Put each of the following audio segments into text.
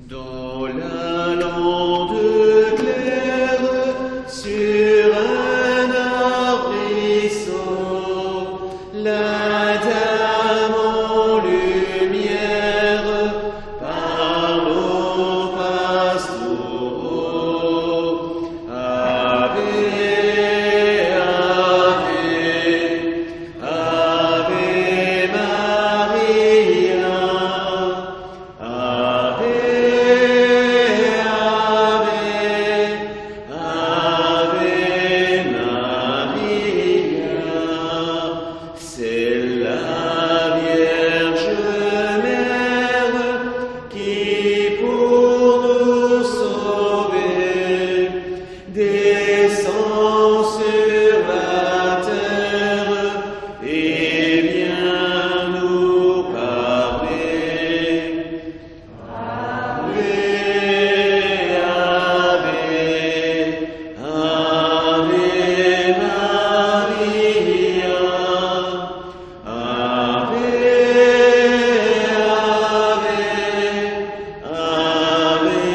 Dans la lande claire, sur un arbrisseau, la dame en lumière parle aux pastoraux. Ave, Ave, Ave Maria, Ave, Ave, Ave Maria. C'est la Vierge Mère qui, pour nous sauver, descend sur la terre et vient nous parler. Ave, Ave, Ave Maria, Ave, Ave, Ave Maria.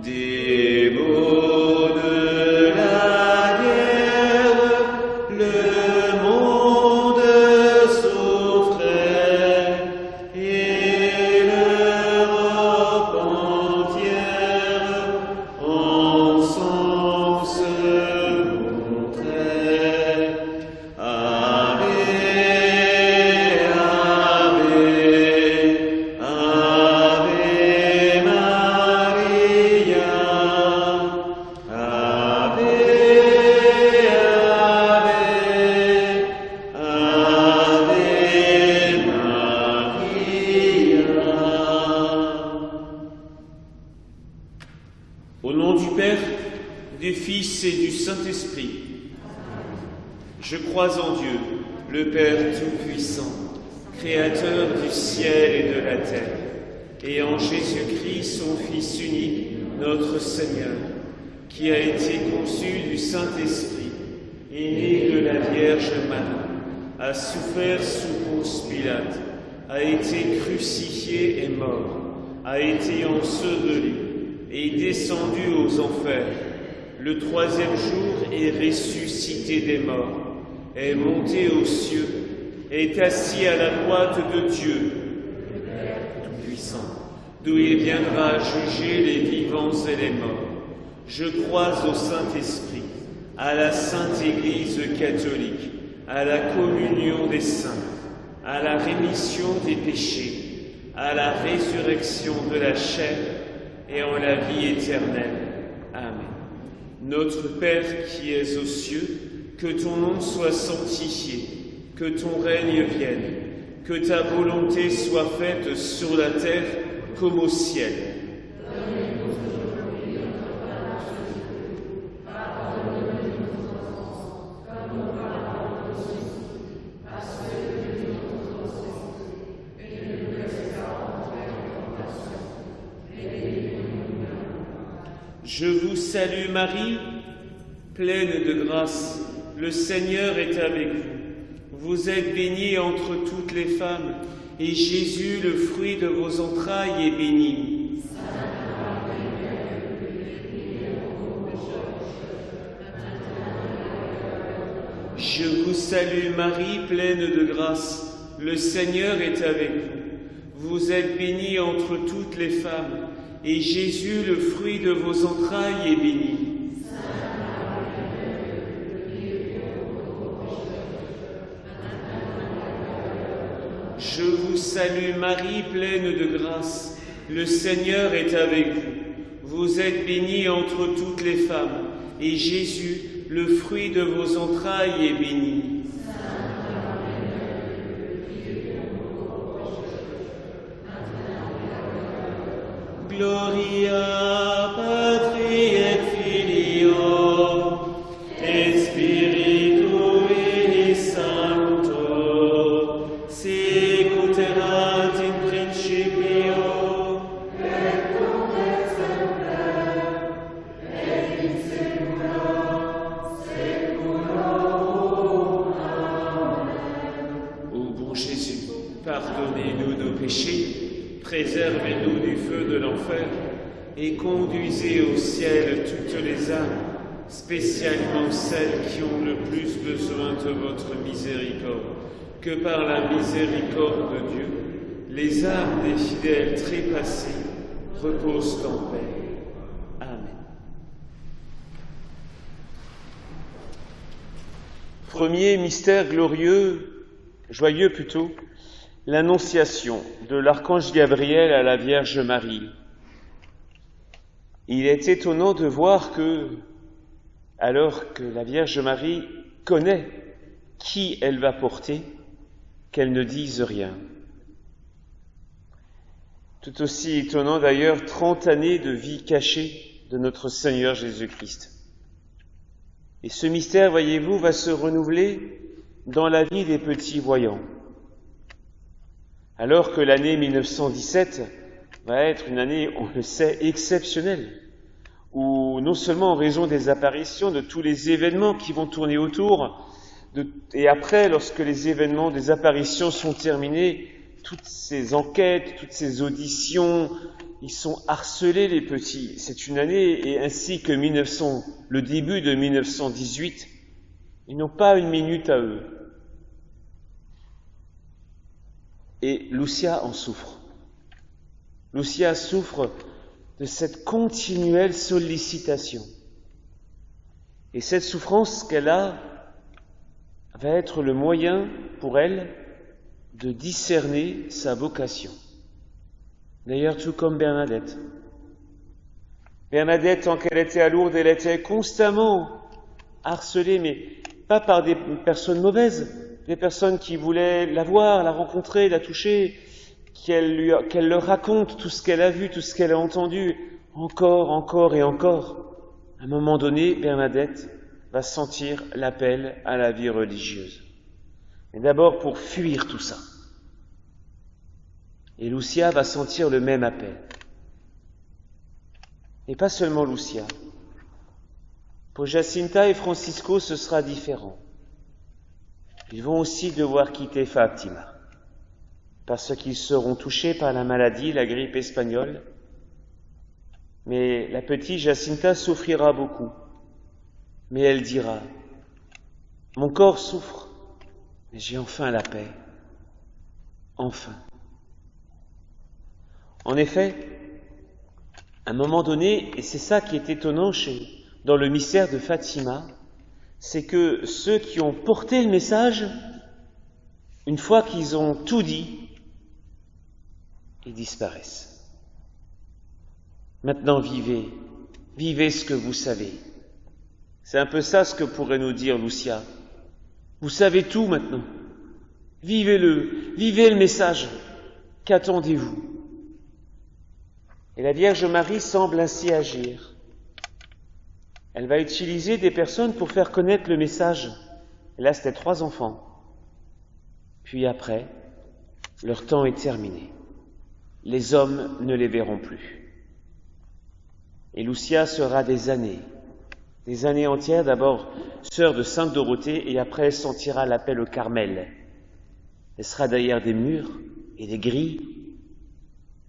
Des maux de la guerre, le monde souffrait et l'Europe entière ensemble se montrait. Ave, Ave, Ave Maria, Ave, Ave, Ave Maria. Au nom du Père, du Fils et du Saint-Esprit, je crois en Dieu, le Père Tout-Puissant, Créateur du ciel et de la terre, et en Jésus-Christ, son Fils unique, notre Seigneur, qui a été conçu du Saint-Esprit, est né de la Vierge Marie, a souffert sous Ponce Pilate, a été crucifié et mort, a été enseveli, est descendu aux enfers. Le troisième jour est ressuscité des morts, est monté aux cieux, est assis à la droite de Dieu, Tout-Puissant, d'où il viendra juger les vivants et les morts. Je crois au Saint-Esprit, à la Sainte Église catholique, à la communion des saints, à la rémission des péchés, à la résurrection de la chair et en la vie éternelle. Amen. Notre Père qui es aux cieux, que ton nom soit sanctifié, que ton règne vienne, que ta volonté soit faite sur la terre comme au ciel. Je vous salue Marie, pleine de grâce, le Seigneur est avec vous. Vous êtes bénie entre toutes les femmes, et Jésus, le fruit de vos entrailles, est béni. Je vous salue Marie, pleine de grâce, le Seigneur est avec vous. Vous êtes bénie entre toutes les femmes, et Jésus, le fruit de vos entrailles, est béni. Je vous salue Marie, pleine de grâce, le Seigneur est avec vous. Vous êtes bénie entre toutes les femmes, et Jésus, le fruit de vos entrailles, est béni. Gloria Patri et Filio et Spiritui Sancto, sicut erat in principio et nunc et semper et in saecula saeculorum. Amen. Ô bon Jésus, pardonnez-nous préservez-nous du feu de l'enfer et conduisez au ciel toutes les âmes, spécialement celles qui ont le plus besoin de votre miséricorde, que par la miséricorde de Dieu, les âmes des fidèles trépassés reposent en paix. Amen. Premier mystère glorieux, joyeux plutôt, l'annonciation de l'archange Gabriel à la Vierge Marie. Il est étonnant de voir que, alors que la Vierge Marie connaît qui elle va porter, qu'elle ne dise rien. Tout aussi étonnant d'ailleurs, 30 années de vie cachée de notre Seigneur Jésus-Christ. Et ce mystère, voyez-vous, va se renouveler dans la vie des petits voyants. Alors que l'année 1917 va être une année, on le sait, exceptionnelle, où non seulement en raison des apparitions, de tous les événements qui vont tourner autour, et après, lorsque les événements des apparitions sont terminés, toutes ces enquêtes, toutes ces auditions, ils sont harcelés les petits. C'est une année, et ainsi que le début de 1918, ils n'ont pas une minute à eux. Et Lucia en souffre. Lucia souffre de cette continuelle sollicitation. Et cette souffrance qu'elle a va être le moyen pour elle de discerner sa vocation. D'ailleurs, tout comme Bernadette. Bernadette, tant qu'elle était à Lourdes, elle était constamment harcelée, mais pas par des personnes mauvaises, des personnes qui voulaient la voir, la rencontrer, la toucher, qu'elle leur raconte tout ce qu'elle a vu, tout ce qu'elle a entendu, encore et encore. À un moment donné, Bernadette va sentir l'appel à la vie religieuse. Mais d'abord pour fuir tout ça. Et Lucia va sentir le même appel. Et pas seulement Lucia. Pour Jacinta et Francisco, ce sera différent. Ils vont aussi devoir quitter Fatima, parce qu'ils seront touchés par la maladie, la grippe espagnole. Mais la petite Jacinta souffrira beaucoup. Mais elle dira, « Mon corps souffre, mais j'ai enfin la paix. Enfin. » En effet, à un moment donné, et c'est ça qui est étonnant dans le mystère de Fatima, c'est que ceux qui ont porté le message, une fois qu'ils ont tout dit, ils disparaissent. Maintenant, vivez ce que vous savez. C'est un peu ça ce que pourrait nous dire Lucia. Vous savez tout maintenant. Vivez-le, vivez le message. Qu'attendez-vous ? Et la Vierge Marie semble ainsi agir. Elle va utiliser des personnes pour faire connaître le message. Et là, c'était 3 enfants. Puis après, leur temps est terminé. Les hommes ne les verront plus. Et Lucia sera des années entières, d'abord sœur de Sainte Dorothée, et après elle sentira l'appel au Carmel. Elle sera derrière des murs et des grilles,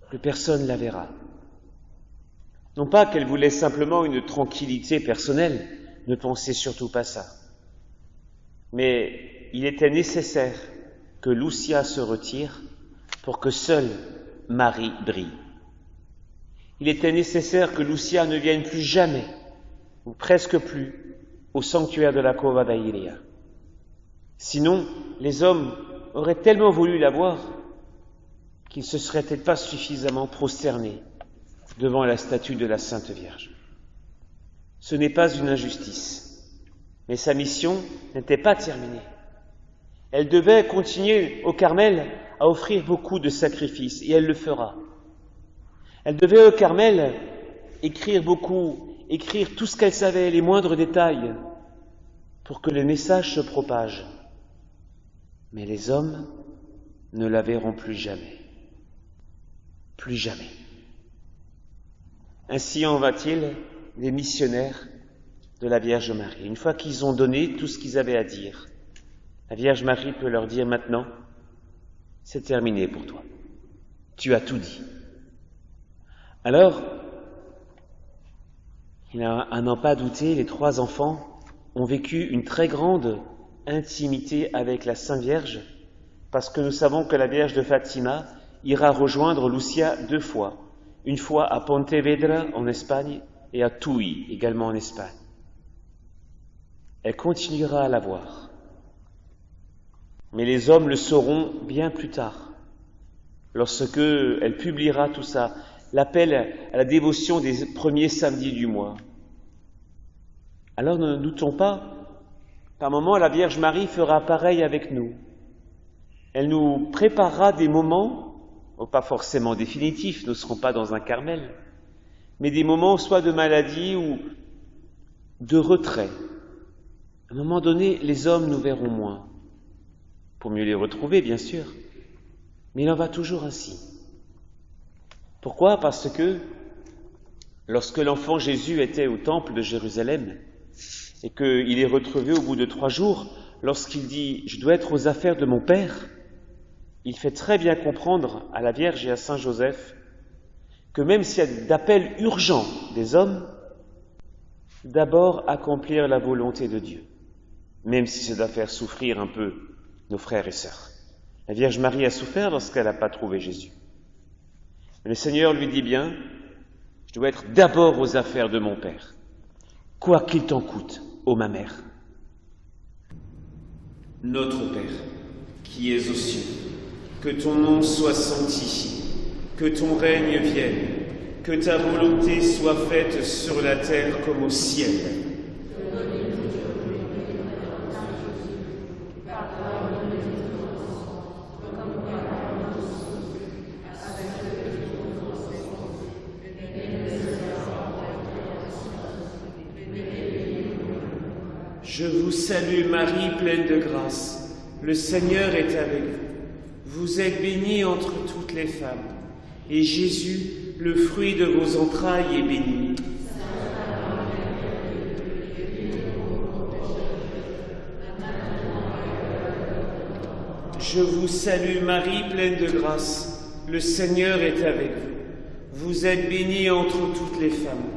que personne ne la verra. Non pas qu'elle voulait simplement une tranquillité personnelle, ne pensez surtout pas ça. Mais il était nécessaire que Lucia se retire pour que seule Marie brille. Il était nécessaire que Lucia ne vienne plus jamais, ou presque plus, au sanctuaire de la Cova da Iria. Sinon, les hommes auraient tellement voulu la voir qu'ils ne se seraient peut-être pas suffisamment prosternés devant la statue de la Sainte Vierge. Ce n'est pas une injustice, mais sa mission n'était pas terminée. Elle devait continuer au Carmel à offrir beaucoup de sacrifices, et elle le fera. Elle devait au Carmel écrire tout ce qu'elle savait, les moindres détails, pour que le message se propage. Mais les hommes ne la verront plus jamais. Plus jamais. Ainsi en va-t-il des missionnaires de la Vierge Marie. Une fois qu'ils ont donné tout ce qu'ils avaient à dire, la Vierge Marie peut leur dire maintenant, c'est terminé pour toi. tu as tout dit. » Alors, à n'en pas douter, les 3 enfants ont vécu une très grande intimité avec la Sainte Vierge, parce que nous savons que la Vierge de Fatima ira rejoindre Lucia 2 fois, une fois à Pontevedra en Espagne et à Tui, également en Espagne. Elle continuera à la voir. Mais les hommes le sauront bien plus tard, lorsque elle publiera tout ça, l'appel à la dévotion des premiers samedis du mois. Alors ne doutons pas, par moments la Vierge Marie fera pareil avec nous. Elle nous préparera des moments, pas forcément définitifs, nous ne serons pas dans un Carmel, mais des moments soit de maladie ou de retrait. À un moment donné, les hommes nous verront moins, pour mieux les retrouver, bien sûr, mais il en va toujours ainsi. Pourquoi ? Parce que lorsque l'enfant Jésus était au temple de Jérusalem et qu'il est retrouvé au bout de 3 jours, lorsqu'il dit « Je dois être aux affaires de mon Père », il fait très bien comprendre à la Vierge et à Saint Joseph que même s'il y a d'appels urgents des hommes, d'abord accomplir la volonté de Dieu, même si c'est doit faire souffrir un peu nos frères et sœurs. La Vierge Marie a souffert lorsqu'elle n'a pas trouvé Jésus. Mais le Seigneur lui dit bien, je dois être d'abord aux affaires de mon Père, quoi qu'il t'en coûte, ô ma mère. Notre Père, qui es aux cieux, que ton nom soit sanctifié, que ton règne vienne, que ta volonté soit faite sur la terre comme au ciel. Je vous salue Marie, pleine de grâce. Le Seigneur est avec vous. Vous êtes bénie entre toutes les femmes, et Jésus, le fruit de vos entrailles, est béni. Je vous salue Marie, pleine de grâce. Le Seigneur est avec vous. Vous êtes bénie entre toutes les femmes,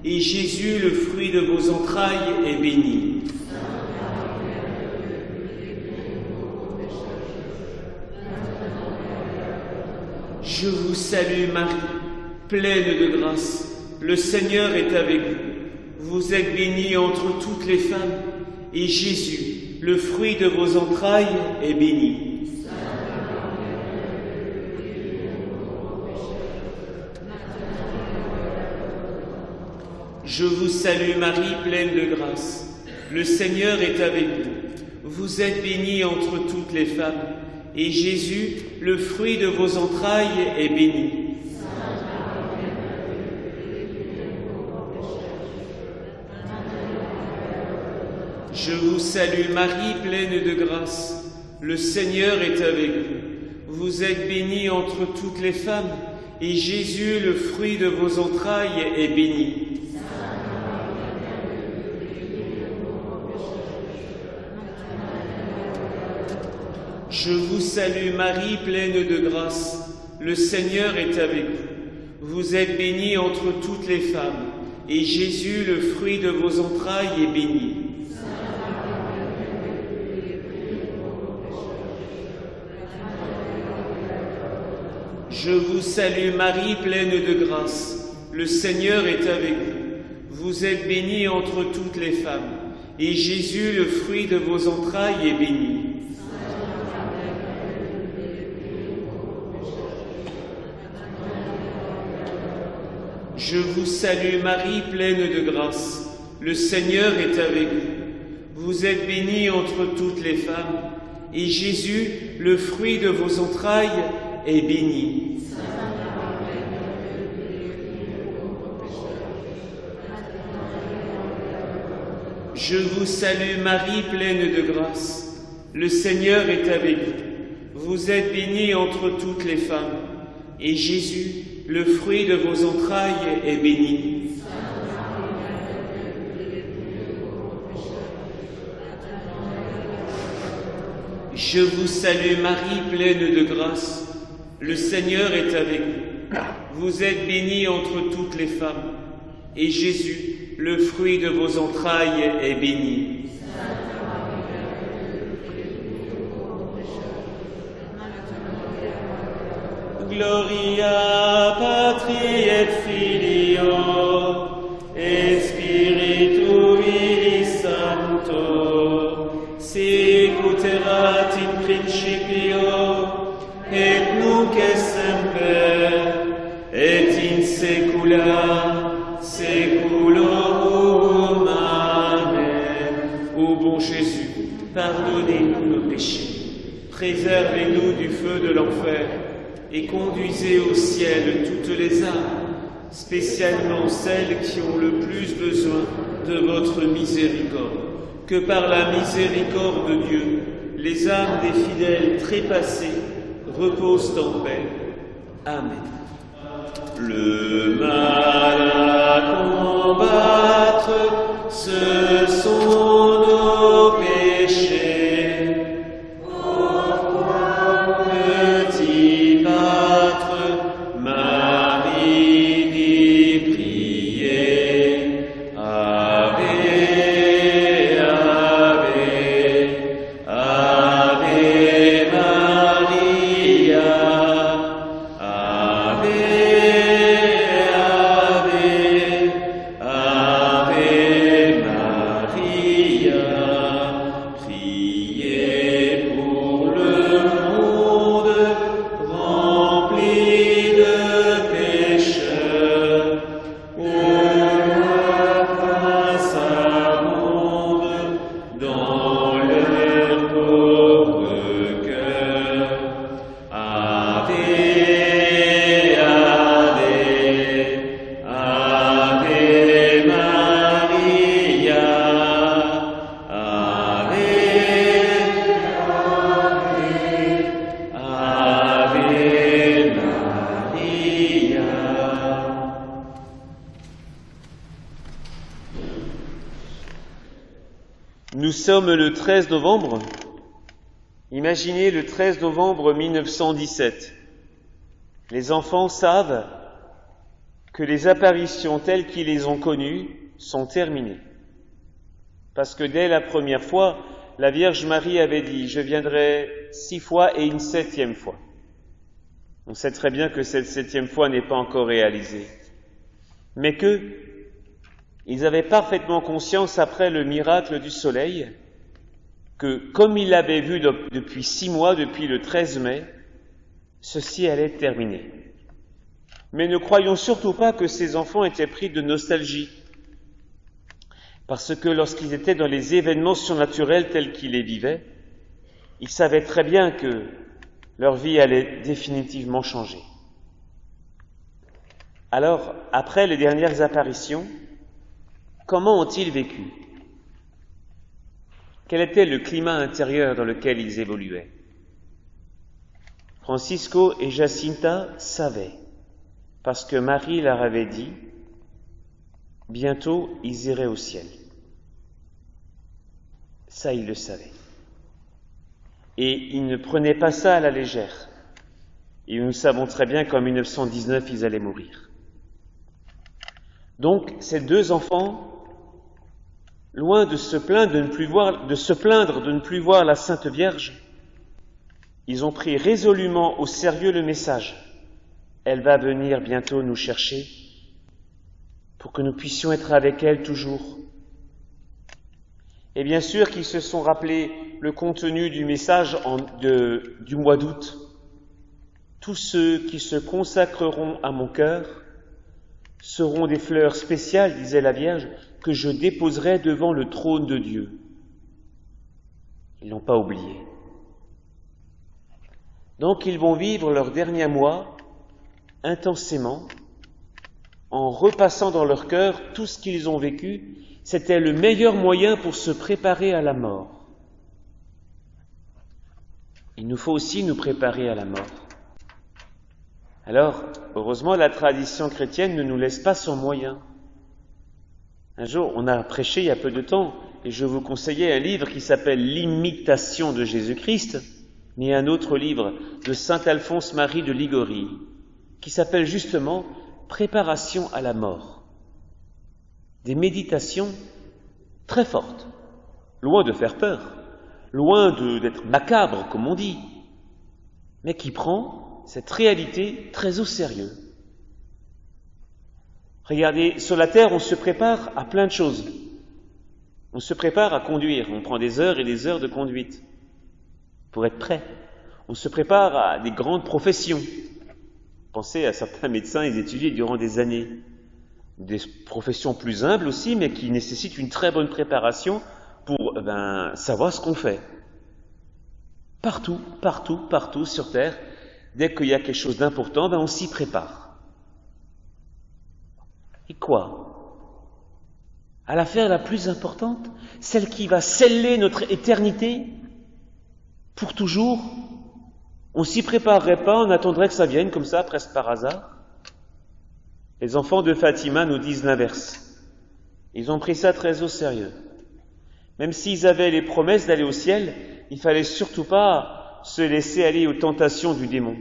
et Jésus, le fruit de vos entrailles, est béni. Je vous salue Marie, pleine de grâce, le Seigneur est avec vous. Vous êtes bénie entre toutes les femmes, et Jésus, le fruit de vos entrailles, est béni. Je vous salue Marie, pleine de grâce, le Seigneur est avec vous. Vous êtes bénie entre toutes les femmes, et Jésus, le fruit de vos entrailles, est béni. Je vous salue Marie, pleine de grâce. Le Seigneur est avec vous. Vous êtes bénie entre toutes les femmes, et Jésus, le fruit de vos entrailles, est béni. Je vous salue Marie, pleine de grâce. Le Seigneur est avec vous. Vous êtes bénie entre toutes les femmes, et Jésus, le fruit de vos entrailles, est béni. Je vous salue Marie, pleine de grâce. Le Seigneur est avec vous. Vous êtes bénie entre toutes les femmes, et Jésus, le fruit de vos entrailles, est béni. Je vous salue Marie, pleine de grâce. Le Seigneur est avec vous. Vous êtes bénie entre toutes les femmes, et Jésus, le fruit de vos entrailles, est béni. Je vous salue Marie, pleine de grâce. Le Seigneur est avec vous. Vous êtes bénie entre toutes les femmes, et Jésus, le fruit de vos entrailles, est béni. Je vous salue Marie, pleine de grâce. le Seigneur est avec vous. Vous êtes bénie entre toutes les femmes, et Jésus, le fruit de vos entrailles, est béni. Gloria Patri et Filio et Spiritui Sancto, sicut erat in principio et nunc et semper et in saecula saeculorum. Amen. Ô bon Jésus, pardonnez-nous nos péchés, préservez-nous du feu de l'enfer, et conduisez au ciel toutes les âmes, spécialement celles qui ont le plus besoin de votre miséricorde. Que par la miséricorde de Dieu, les âmes des fidèles trépassés reposent en paix. Amen. Le mal à combattre, ce sont nos péchés. Nous sommes le 13 novembre. Imaginez le 13 novembre 1917. Les enfants savent que les apparitions telles qu'ils les ont connues sont terminées. Parce que dès la première fois, la Vierge Marie avait dit « Je viendrai 6 fois et une 7e fois ». On sait très bien que cette 7e fois n'est pas encore réalisée. Mais ils avaient parfaitement conscience, après le miracle du soleil, que comme ils l'avaient vu depuis 6 mois, depuis le 13 mai, ceci allait être terminé. Mais ne croyons surtout pas que ces enfants étaient pris de nostalgie, parce que lorsqu'ils étaient dans les événements surnaturels tels qu'ils les vivaient, ils savaient très bien que leur vie allait définitivement changer. Alors, après les dernières apparitions, comment ont-ils vécu? Quel était le climat intérieur dans lequel ils évoluaient? Francisco et Jacinta savaient, parce que Marie leur avait dit, bientôt ils iraient au ciel. Ça, ils le savaient. Et ils ne prenaient pas ça à la légère. Et nous savons très bien qu'en 1919, ils allaient mourir. Donc, ces 2 enfants, loin de se plaindre de ne plus voir la Sainte Vierge, ils ont pris résolument au sérieux le message. Elle va venir bientôt nous chercher pour que nous puissions être avec elle toujours. Et bien sûr qu'ils se sont rappelés le contenu du message du mois d'août. Tous ceux qui se consacreront à mon cœur seront des fleurs spéciales, disait la Vierge, que je déposerai devant le trône de Dieu. Ils n'ont pas oublié. Donc ils vont vivre leurs derniers mois intensément, en repassant dans leur cœur tout ce qu'ils ont vécu. C'était le meilleur moyen pour se préparer à la mort. Il nous faut aussi nous préparer à la mort. Alors, heureusement, la tradition chrétienne ne nous laisse pas sans moyen. Un jour, on a prêché il y a peu de temps, et je vous conseillais un livre qui s'appelle « L'imitation de Jésus-Christ ». mais un autre livre de saint Alphonse Marie de Ligorie, qui s'appelle justement « Préparation à la mort ». Des méditations très fortes, loin de faire peur, loin d'être macabre, comme on dit, mais qui prend cette réalité très au sérieux. Regardez, sur la terre, on se prépare à plein de choses. On se prépare à conduire, on prend des heures et des heures de conduite pour être prêt. On se prépare à des grandes professions. Pensez à certains médecins, ils étudient durant des années. Des professions plus humbles aussi, mais qui nécessitent une très bonne préparation pour savoir ce qu'on fait. Partout, partout, partout sur Terre, dès qu'il y a quelque chose d'important, on s'y prépare. Et quoi? À l'affaire la plus importante, celle qui va sceller notre éternité pour toujours, on s'y préparerait pas, on attendrait que ça vienne comme ça, presque par hasard. Les enfants de Fatima nous disent l'inverse. Ils ont pris ça très au sérieux. Même s'ils avaient les promesses d'aller au ciel, il fallait surtout pas se laisser aller aux tentations du démon,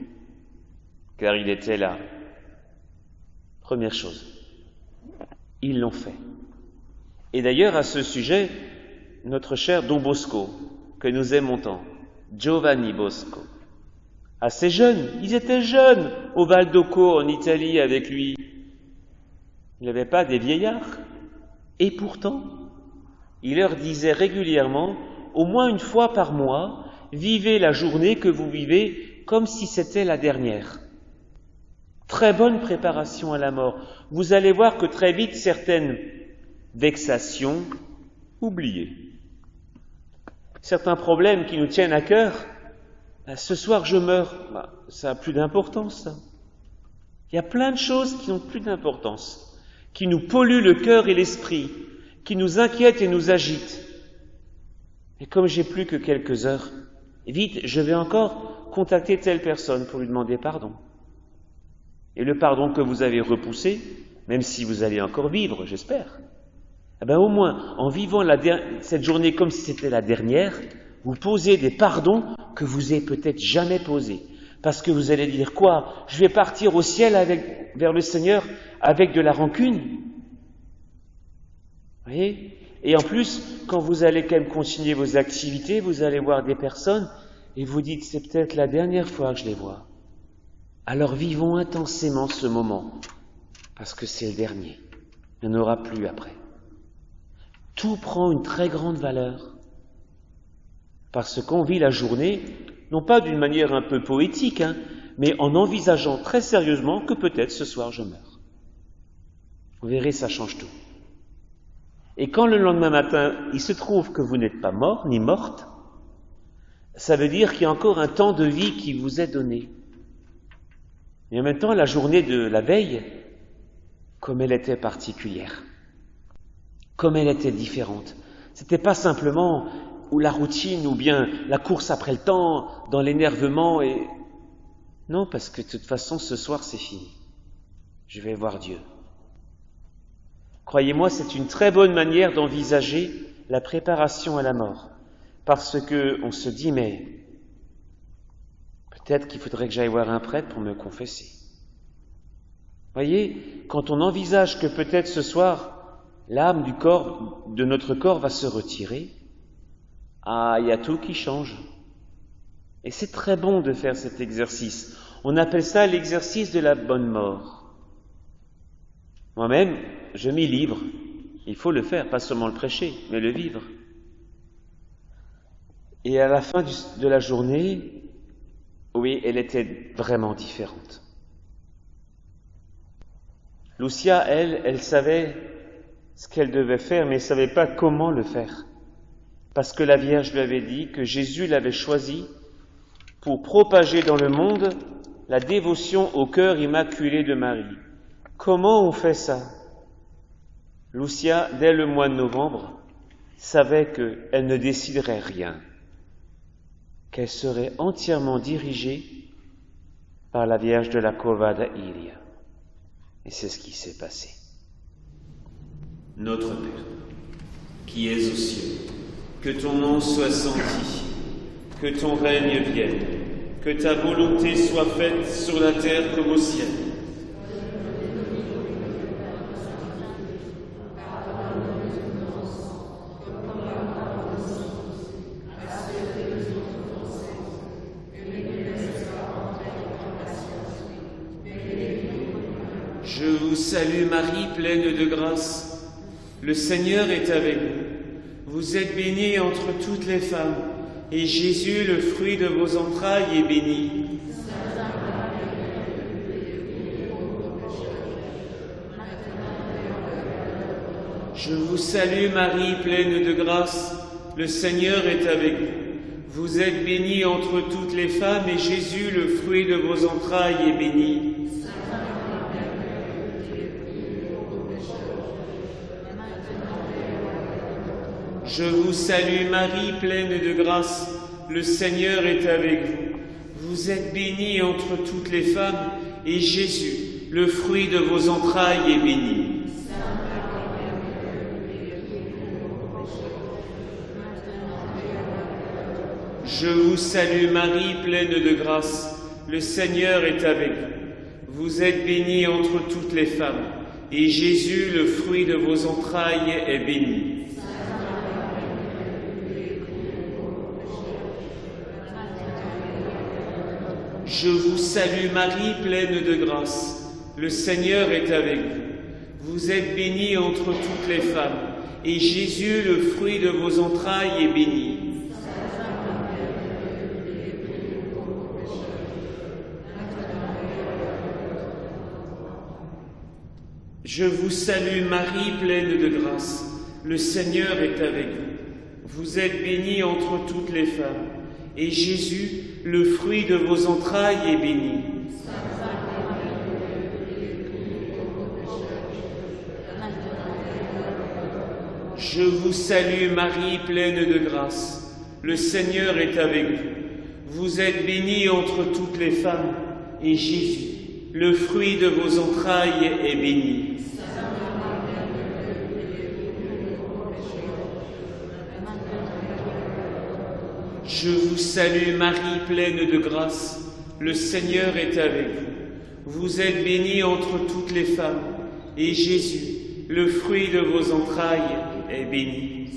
car il était là. Première chose, ils l'ont fait. Et d'ailleurs, à ce sujet, notre cher Don Bosco, que nous aimons tant, Giovanni Bosco, assez jeune, ils étaient jeunes au Val d'Occo en Italie avec lui. Il n'avait pas des vieillards. Et pourtant, il leur disait régulièrement, au moins une fois par mois, vivez la journée que vous vivez comme si c'était la dernière. Très bonne préparation à la mort. Vous allez voir que très vite, certaines vexations, oubliées. Certains problèmes qui nous tiennent à cœur, ce soir je meurs, ça n'a plus d'importance. Ça. Il y a plein de choses qui n'ont plus d'importance, qui nous polluent le cœur et l'esprit, qui nous inquiètent et nous agitent. Et comme j'ai plus que quelques heures, vite, je vais encore contacter telle personne pour lui demander pardon. Et le pardon que vous avez repoussé, même si vous allez encore vivre, j'espère, au moins, en vivant cette journée comme si c'était la dernière, vous posez des pardons que vous n'avez peut-être jamais posés. Parce que vous allez dire quoi? Je vais partir au ciel vers le Seigneur avec de la rancune. Vous voyez? Et en plus, quand vous allez quand même continuer vos activités, vous allez voir des personnes et vous dites, c'est peut-être la dernière fois que je les vois. Alors vivons intensément ce moment, parce que c'est le dernier. Il n'y en aura plus après. Tout prend une très grande valeur, parce qu'on vit la journée, non pas d'une manière un peu poétique, mais en envisageant très sérieusement que peut-être ce soir je meurs. Vous verrez, ça change tout. Et quand le lendemain matin, il se trouve que vous n'êtes pas mort ni morte, ça veut dire qu'il y a encore un temps de vie qui vous est donné. Et en même temps, la journée de la veille, comme elle était particulière, comme elle était différente. C'était pas simplement la routine ou bien la course après le temps, dans l'énervement et... Non, parce que de toute façon, ce soir, c'est fini. Je vais voir Dieu. Croyez-moi, c'est une très bonne manière d'envisager la préparation à la mort. Parce que on se dit, mais peut-être qu'il faudrait que j'aille voir un prêtre pour me confesser. Voyez, quand on envisage que peut-être ce soir, l'âme de notre corps va se retirer, il y a tout qui change. Et c'est très bon de faire cet exercice. On appelle ça l'exercice de la bonne mort. Moi-même, je m'y livre. Il faut le faire, pas seulement le prêcher, mais le vivre. Et à la fin de la journée, oui, elle était vraiment différente. Lucia, elle savait ce qu'elle devait faire, mais elle ne savait pas comment le faire. Parce que la Vierge lui avait dit que Jésus l'avait choisie pour propager dans le monde la dévotion au cœur immaculé de Marie. Comment on fait ça? Lucia, dès le mois de novembre, savait qu'elle ne déciderait rien, qu'elle serait entièrement dirigée par la Vierge de la Cova d'Iria. Et c'est ce qui s'est passé. Notre Père, qui es aux cieux, que ton nom soit sanctifié, que ton règne vienne, que ta volonté soit faite sur la terre comme au ciel. Je vous salue Marie, pleine de grâce. Le Seigneur est avec vous. Vous êtes bénie entre toutes les femmes, et Jésus, le fruit de vos entrailles, est béni. Je vous salue Marie, pleine de grâce. Le Seigneur est avec vous. Vous êtes bénie entre toutes les femmes, et Jésus, le fruit de vos entrailles, est béni. Je vous salue Marie, pleine de grâce, le Seigneur est avec vous. Vous êtes bénie entre toutes les femmes, et Jésus, le fruit de vos entrailles, est béni. Je vous salue Marie, pleine de grâce, le Seigneur est avec vous. Vous êtes bénie entre toutes les femmes, et Jésus, le fruit de vos entrailles, est béni. Je vous salue Marie, pleine de grâce, le Seigneur est avec vous. Vous êtes bénie entre toutes les femmes, et Jésus, le fruit de vos entrailles, est béni. Je vous salue Marie, pleine de grâce, le Seigneur est avec vous. Vous êtes bénie entre toutes les femmes, et Jésus, le fruit de vos entrailles, est béni. Je vous salue Marie, pleine de grâce, le Seigneur est avec vous. Vous êtes bénie entre toutes les femmes, et Jésus, le fruit de vos entrailles, est béni. Je vous salue Marie, pleine de grâce, le Seigneur est avec vous. Vous êtes bénie entre toutes les femmes, et Jésus, le fruit de vos entrailles, est béni.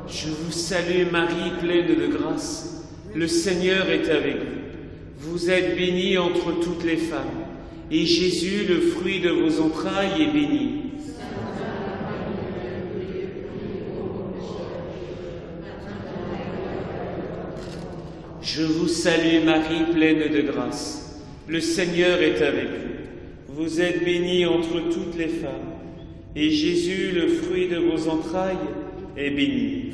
Je vous salue Marie, pleine de grâce, le Seigneur est avec vous. Vous êtes bénie entre toutes les femmes, et Jésus, le fruit de vos entrailles, est béni. Je vous salue Marie, pleine de grâce, le Seigneur est avec vous. Vous êtes bénie entre toutes les femmes, et Jésus, le fruit de vos entrailles, est béni.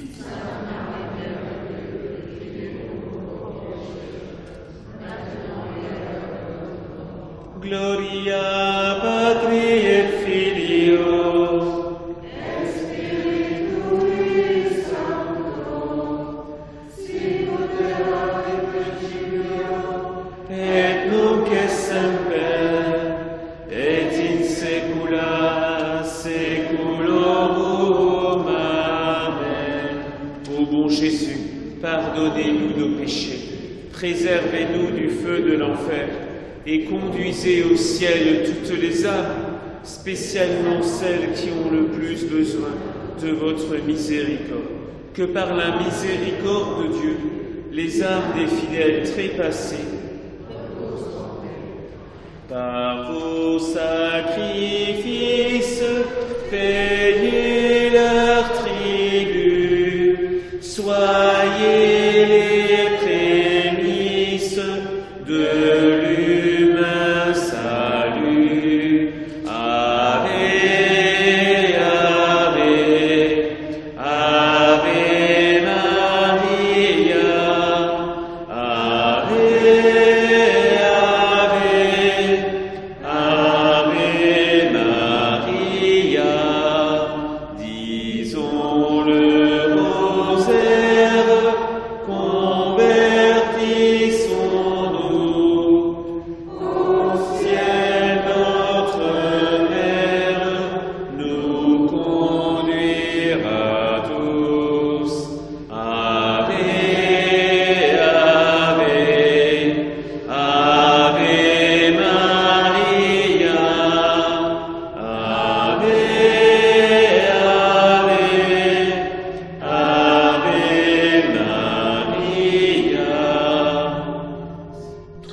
Gloria Patri et Filio pardonnez-nous nos péchés, préservez-nous du feu de l'enfer, et conduisez au ciel toutes les âmes, spécialement celles qui ont le plus besoin de votre miséricorde. Que par la miséricorde de Dieu, les âmes des fidèles trépassés, par vos sacrifices, payez leur tribut, soyez les prémices de l'humain salut. Ave, Ave, Ave Maria, Ave, Ave, Ave Maria. Disons le rosaire, convertissons-nous.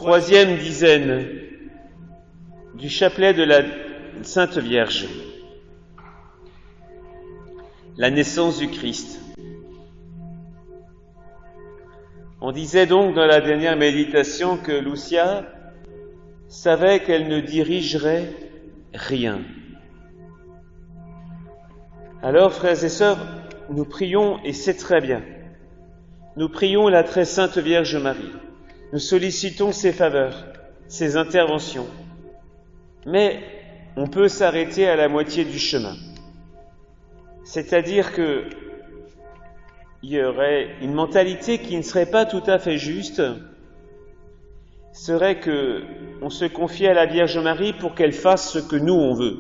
troisième dizaine du chapelet de la Sainte Vierge. La naissance du Christ. On disait donc dans la dernière méditation que Lucia savait qu'elle ne dirigerait rien. Alors, frères et sœurs, nous prions, et c'est très bien. Nous prions la très sainte Vierge Marie. Nous sollicitons ses faveurs, ses interventions. Mais on peut s'arrêter à la moitié du chemin. C'est-à-dire que il y aurait une mentalité qui ne serait pas tout à fait juste, serait que on se confie à la Vierge Marie pour qu'elle fasse ce que nous on veut.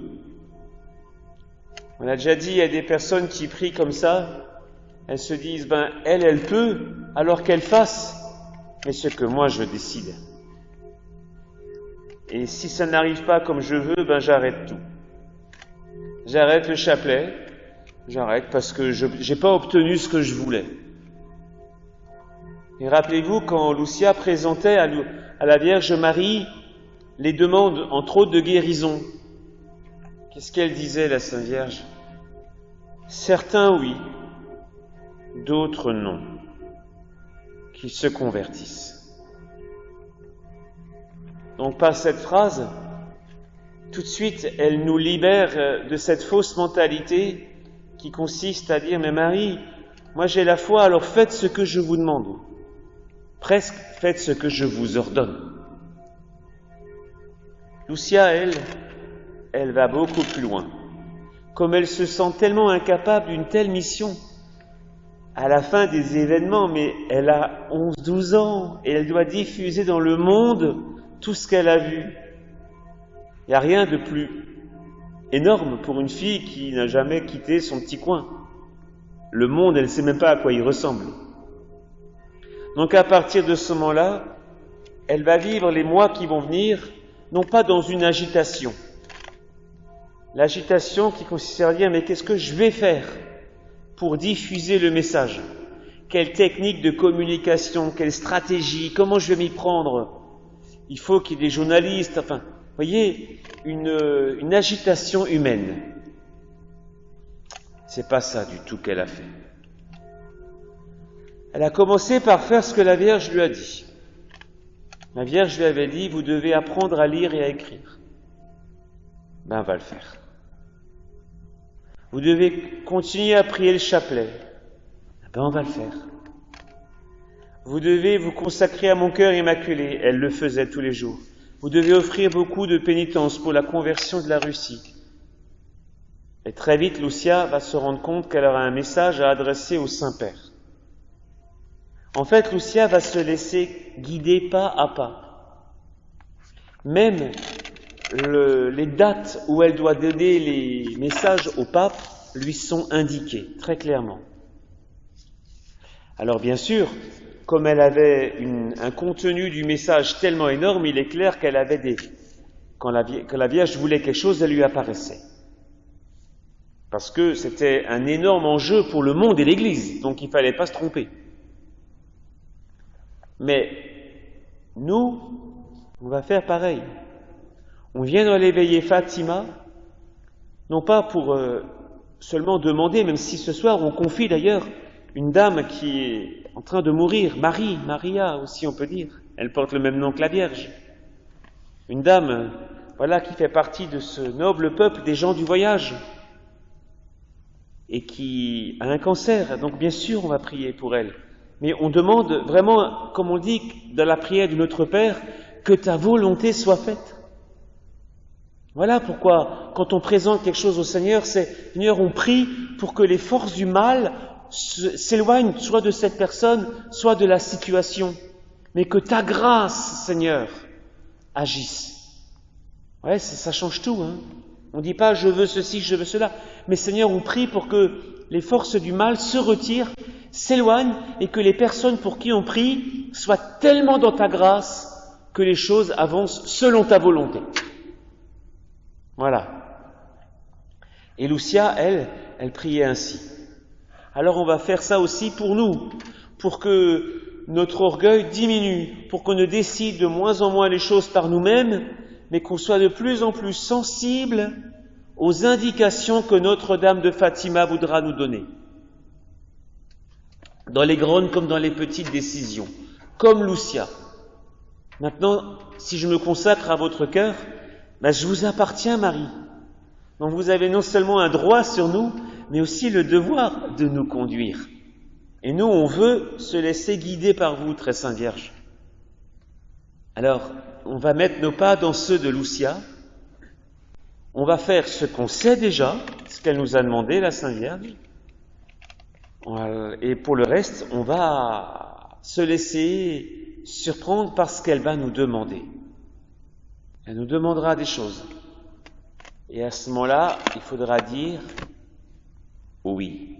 On a déjà dit, il y a des personnes qui prient comme ça, elles se disent, elle peut, alors qu'elle fasse, mais ce que moi je décide. Et si ça n'arrive pas comme je veux, j'arrête tout. J'arrête le chapelet, j'arrête parce que je n'ai pas obtenu ce que je voulais. Et rappelez-vous, quand Lucia présentait à la Vierge Marie les demandes, entre autres, de guérison, qu'est-ce qu'elle disait, la Sainte Vierge? Certains oui, d'autres non, qui se convertissent. Donc par cette phrase, tout de suite, elle nous libère de cette fausse mentalité qui consiste à dire, mais Marie, moi j'ai la foi, alors faites ce que je vous demande. Presque faites ce que je vous ordonne. Lucia, elle va beaucoup plus loin. Comme elle se sent tellement incapable d'une telle mission, à la fin des événements, mais elle a 11-12 ans et elle doit diffuser dans le monde tout ce qu'elle a vu. Il n'y a rien de plus énorme pour une fille qui n'a jamais quitté son petit coin. Le monde, elle ne sait même pas à quoi il ressemble. Donc à partir de ce moment-là, elle va vivre les mois qui vont venir, non pas dans une agitation. L'agitation qui consiste à dire, mais qu'est-ce que je vais faire pour diffuser le message? Quelle technique de communication, quelle stratégie, comment je vais m'y prendre? Il faut qu'il y ait des journalistes, vous voyez, une agitation humaine. C'est pas ça du tout qu'elle a fait. Elle a commencé par faire ce que la Vierge lui a dit. La Vierge lui avait dit, vous devez apprendre à lire et à écrire. On va le faire. Vous devez continuer à prier le chapelet. On va le faire. Vous devez vous consacrer à mon cœur immaculé. Elle le faisait tous les jours. Vous devez offrir beaucoup de pénitence pour la conversion de la Russie. Et très vite, Lucia va se rendre compte qu'elle aura un message à adresser au Saint-Père. En fait, Lucia va se laisser guider pas à pas. Même les dates où elle doit donner les messages au pape lui sont indiquées très clairement. Alors bien sûr, comme elle avait un contenu du message tellement énorme, il est clair qu'elle avait quand la Vierge voulait quelque chose, elle lui apparaissait. Parce que c'était un énorme enjeu pour le monde et l'Église, donc il ne fallait pas se tromper. Mais nous, on va faire pareil. On vient dans l'éveillé Fatima, non pas pour seulement demander, même si ce soir on confie d'ailleurs une dame qui est en train de mourir, Maria aussi on peut dire, elle porte le même nom que la Vierge. Une dame, qui fait partie de ce noble peuple des gens du voyage et qui a un cancer, donc bien sûr on va prier pour elle. Mais on demande vraiment, comme on dit dans la prière de notre Père, que ta volonté soit faite. Voilà pourquoi, quand on présente quelque chose au Seigneur, Seigneur, on prie pour que les forces du mal s'éloignent soit de cette personne, soit de la situation. Mais que ta grâce, Seigneur, agisse. Ouais, ça change tout, On ne dit pas, je veux ceci, je veux cela. Mais Seigneur, on prie pour que les forces du mal se retirent, s'éloignent, et que les personnes pour qui on prie soient tellement dans ta grâce que les choses avancent selon ta volonté. Voilà. Et Lucia, elle priait ainsi. Alors on va faire ça aussi pour nous, pour que notre orgueil diminue, pour qu'on ne décide de moins en moins les choses par nous-mêmes, mais qu'on soit de plus en plus sensible aux indications que Notre-Dame de Fatima voudra nous donner. Dans les grandes comme dans les petites décisions, comme Lucia. Maintenant, si je me consacre à votre cœur, je vous appartiens, Marie. Donc vous avez non seulement un droit sur nous, mais aussi le devoir de nous conduire. Et nous, on veut se laisser guider par vous, très Sainte Vierge. Alors, on va mettre nos pas dans ceux de Lucia. On va faire ce qu'on sait déjà, ce qu'elle nous a demandé, la Sainte Vierge. Et pour le reste, on va se laisser surprendre par ce qu'elle va nous demander. Elle nous demandera des choses. Et à ce moment-là, il faudra dire oui.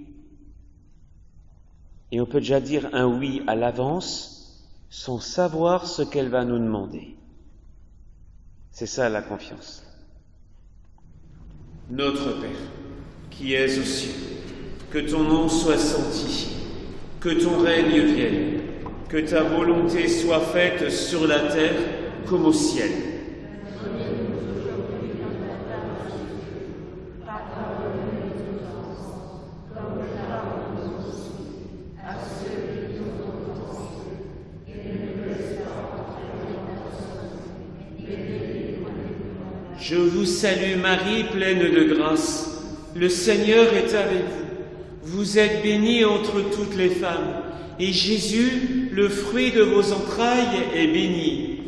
Et on peut déjà dire un oui à l'avance sans savoir ce qu'elle va nous demander. C'est ça la confiance. Notre Père, qui es aux cieux, que ton nom soit sanctifié, que ton règne vienne, que ta volonté soit faite sur la terre comme au ciel. Je vous salue Marie, pleine de grâce. Le Seigneur est avec vous. Vous êtes bénie entre toutes les femmes, et Jésus, le fruit de vos entrailles, est béni.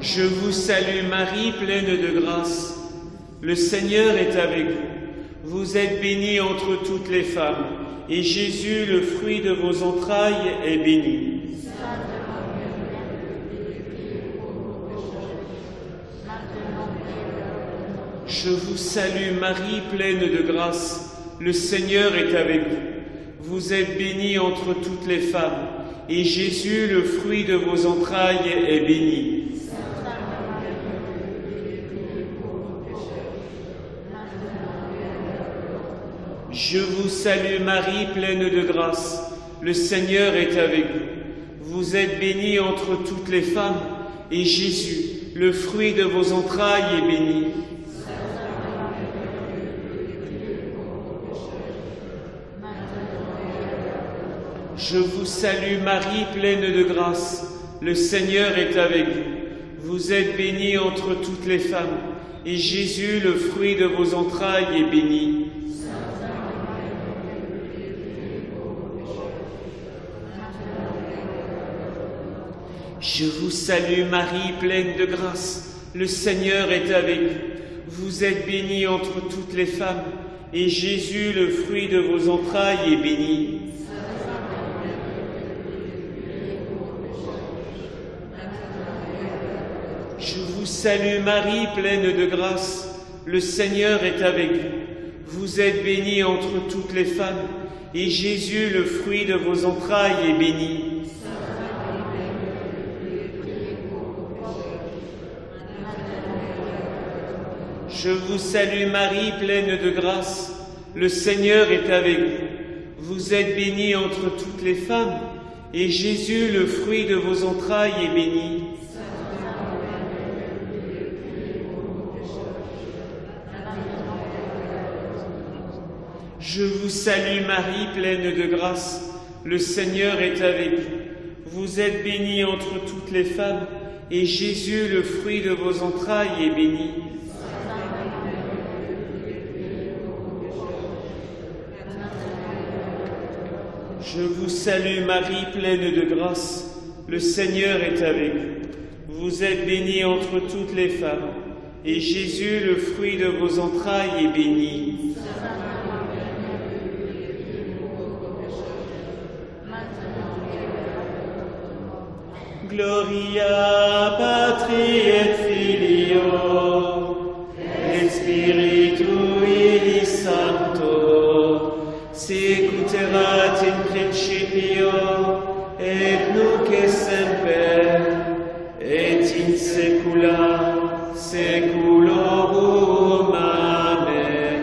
Je vous salue Marie, pleine de grâce. Le Seigneur est avec vous. Vous êtes bénie entre toutes les femmes, et Jésus, le fruit de vos entrailles, est béni. Je vous salue Marie, pleine de grâce. Le Seigneur est avec vous. Vous êtes bénie entre toutes les femmes, et Jésus, le fruit de vos entrailles, est béni. Je vous salue Marie, pleine de grâce. Le Seigneur est avec vous. Vous êtes bénie entre toutes les femmes, et Jésus, le fruit de vos entrailles, est béni. Je vous salue Marie, pleine de grâce. Le Seigneur est avec vous. Vous êtes bénie entre toutes les femmes, et Jésus, le fruit de vos entrailles, est béni. Je vous salue Marie, pleine de grâce. Le Seigneur est avec vous. Vous êtes bénie entre toutes les femmes, et Jésus, le fruit de vos entrailles, est béni. Je vous salue Marie, pleine de grâce. Le Seigneur est avec vous. Vous êtes bénie entre toutes les femmes, et Jésus, le fruit de vos entrailles, est béni. Je vous salue Marie, pleine de grâce. Le Seigneur est avec vous. Vous êtes bénie entre toutes les femmes, et Jésus, le fruit de vos entrailles, est béni. Je vous salue Marie, pleine de grâce. Le Seigneur est avec vous. Vous êtes bénie entre toutes les femmes, et Jésus, le fruit de vos entrailles, est béni. Je vous salue Marie, pleine de grâce. Le Seigneur est avec vous. Vous êtes bénie entre toutes les femmes, et Jésus, le fruit de vos entrailles, est béni. Gloria Patri et Filio et Spiritui Sancto, sicut erat in principio et nunc et semper et in saecula saeculorum. Amen.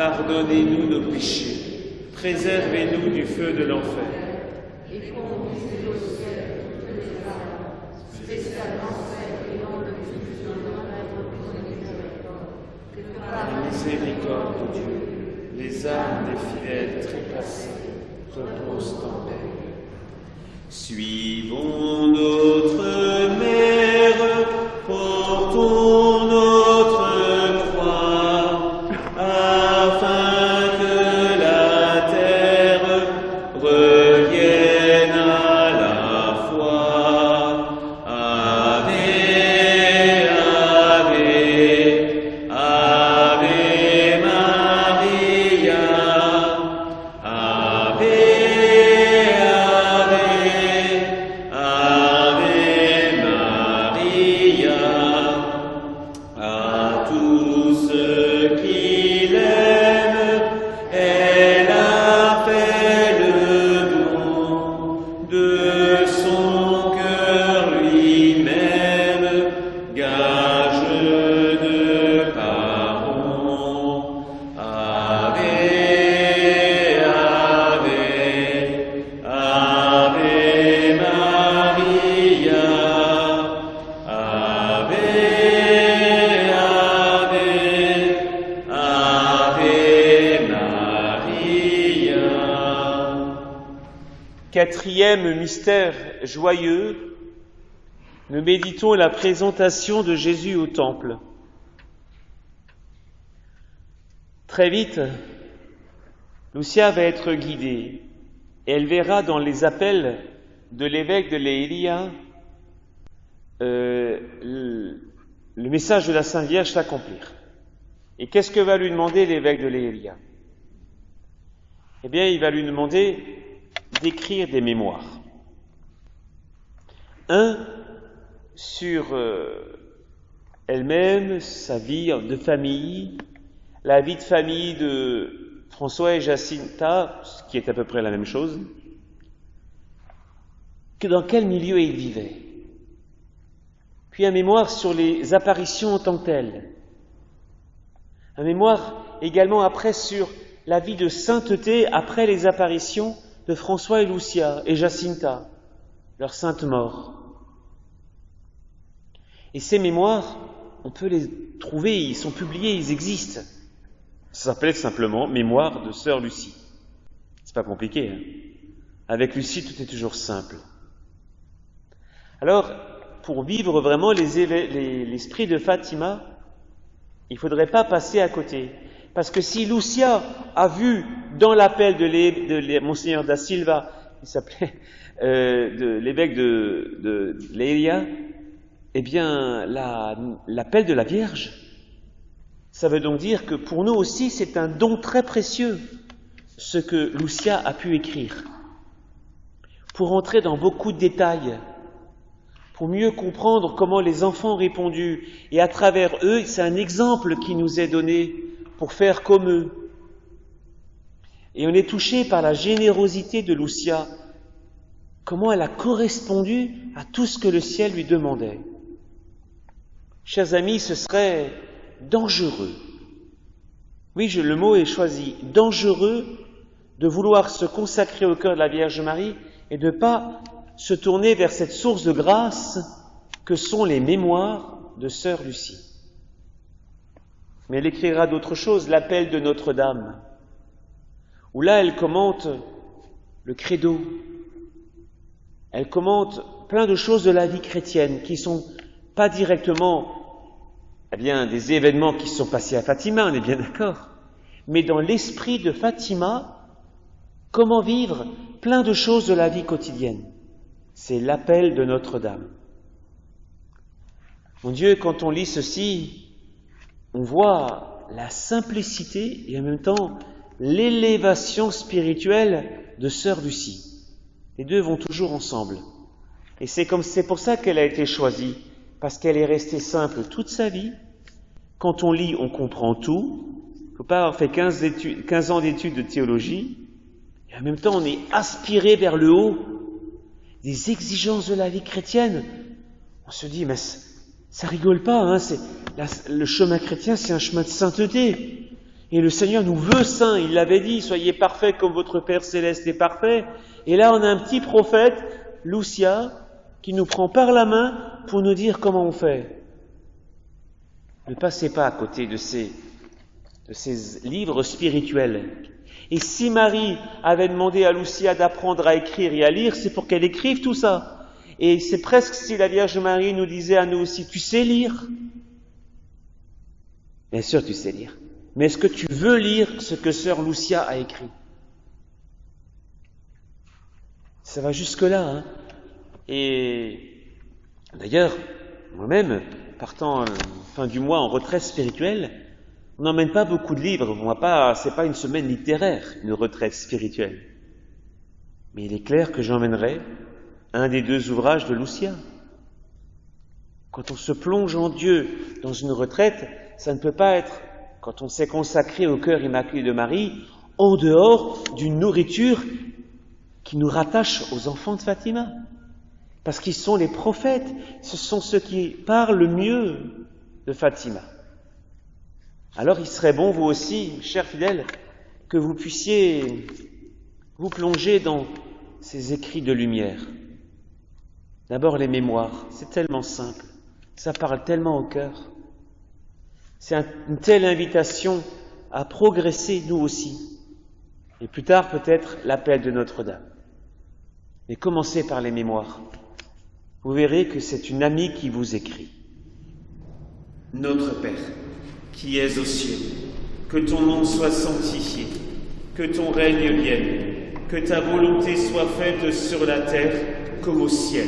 Pardonnez-nous nos péchés, préservez-nous du feu de l'enfer. Et conduisez au ciel toutes les âmes, spécialement celles qui ont le plus besoin de miséricorde. Que par La miséricorde de Dieu, les âmes des fidèles trépassés reposent en paix. Suivons notre Mère, portons notre croix, afin que la terre revienne à la foi. Ave, Ave, Ave Maria, Ave, Ave, Ave Maria. À tous ceux qui l'aiment, elle a fait le don de son cœur lui-même, gage de pardon. Ave, Ave, Ave Maria, Ave, Ave, Ave Maria. Quatrième mystère joyeux, nous méditons la présentation de Jésus au temple. Très vite, Lucia va être guidée et elle verra dans les appels de l'évêque de Leiria le message de la Sainte Vierge s'accomplir. Et qu'est-ce que va lui demander l'évêque de Leiria? Eh bien, il va lui demander d'écrire des mémoires. Un sur elle-même, sa vie de famille, la vie de famille de François et Jacinta, ce qui est à peu près la même chose, que dans quel milieu ils vivaient. Puis un mémoire sur les apparitions en tant que telles. Un mémoire également après sur la vie de sainteté après les apparitions de François et Lucia et Jacinta, leur sainte mort. Et ces mémoires, on peut les trouver, ils sont publiés, ils existent. Ça s'appelle simplement Mémoire de Sœur Lucie. C'est pas compliqué, hein. Avec Lucie, tout est toujours simple. Alors, pour vivre vraiment l'esprit de Fatima, il ne faudrait pas passer à côté. Parce que si Lucia a vu dans l'appel de Monseigneur da Silva, il s'appelait de l'évêque de Leiria, eh bien, l'appel de la Vierge, ça veut donc dire que pour nous aussi, c'est un don très précieux, ce que Lucia a pu écrire. Pour entrer dans beaucoup de détails, pour mieux comprendre comment les enfants ont répondu, et à travers eux, c'est un exemple qui nous est donné pour faire comme eux. Et on est touché par la générosité de Lucia, comment elle a correspondu à tout ce que le ciel lui demandait. Chers amis, ce serait dangereux. Oui, le mot est choisi. Dangereux de vouloir se consacrer au cœur de la Vierge Marie et de ne pas se tourner vers cette source de grâce que sont les mémoires de Sœur Lucie. Mais elle écrira d'autres choses, l'appel de Notre-Dame, où là elle commente le credo, elle commente plein de choses de la vie chrétienne qui sont pas directement des événements qui se sont passés à Fatima, on est bien d'accord, mais dans l'esprit de Fatima, comment vivre plein de choses de la vie quotidienne. C'est l'appel de Notre-Dame. Mon Dieu, quand on lit ceci, on voit la simplicité et en même temps l'élévation spirituelle de Sœur Lucie. Les deux vont toujours ensemble. Et c'est pour ça qu'elle a été choisie, parce qu'elle est restée simple toute sa vie. Quand on lit, on comprend tout. Il ne faut pas avoir fait 15 ans d'études de théologie. Et en même temps, on est aspiré vers le haut des exigences de la vie chrétienne. On se dit, mais ça rigole pas, hein, le chemin chrétien, c'est un chemin de sainteté. Et le Seigneur nous veut saints, il l'avait dit, soyez parfaits comme votre Père Céleste est parfait. Et là, on a un petit prophète, Lucia, qui nous prend par la main pour nous dire comment on fait. Ne passez pas à côté de ces livres spirituels. Et si Marie avait demandé à Lucia d'apprendre à écrire et à lire, c'est pour qu'elle écrive tout ça. Et c'est presque si la Vierge Marie nous disait à nous aussi, tu sais lire? Bien sûr, tu sais lire. Mais est-ce que tu veux lire ce que sœur Lucia a écrit? Ça va jusque-là, hein. Et d'ailleurs, moi-même, partant fin du mois en retraite spirituelle, on n'emmène pas beaucoup de livres. C'est pas une semaine littéraire, une retraite spirituelle. Mais il est clair que j'emmènerai un des 2 ouvrages de Lucia. Quand on se plonge en Dieu dans une retraite, ça ne peut pas être, quand on s'est consacré au cœur immaculé de Marie, en dehors d'une nourriture qui nous rattache aux enfants de Fatima. Parce qu'ils sont les prophètes, ce sont ceux qui parlent le mieux de Fatima. Alors il serait bon, vous aussi, chers fidèles, que vous puissiez vous plonger dans ces écrits de lumière. D'abord les mémoires, c'est tellement simple, ça parle tellement au cœur. C'est une telle invitation à progresser, nous aussi. Et plus tard, peut-être, l'appel de Notre-Dame. Mais commencez par les mémoires. Vous verrez que c'est une amie qui vous écrit. Notre Père, qui es aux cieux, que ton nom soit sanctifié, que ton règne vienne, que ta volonté soit faite sur la terre comme au ciel.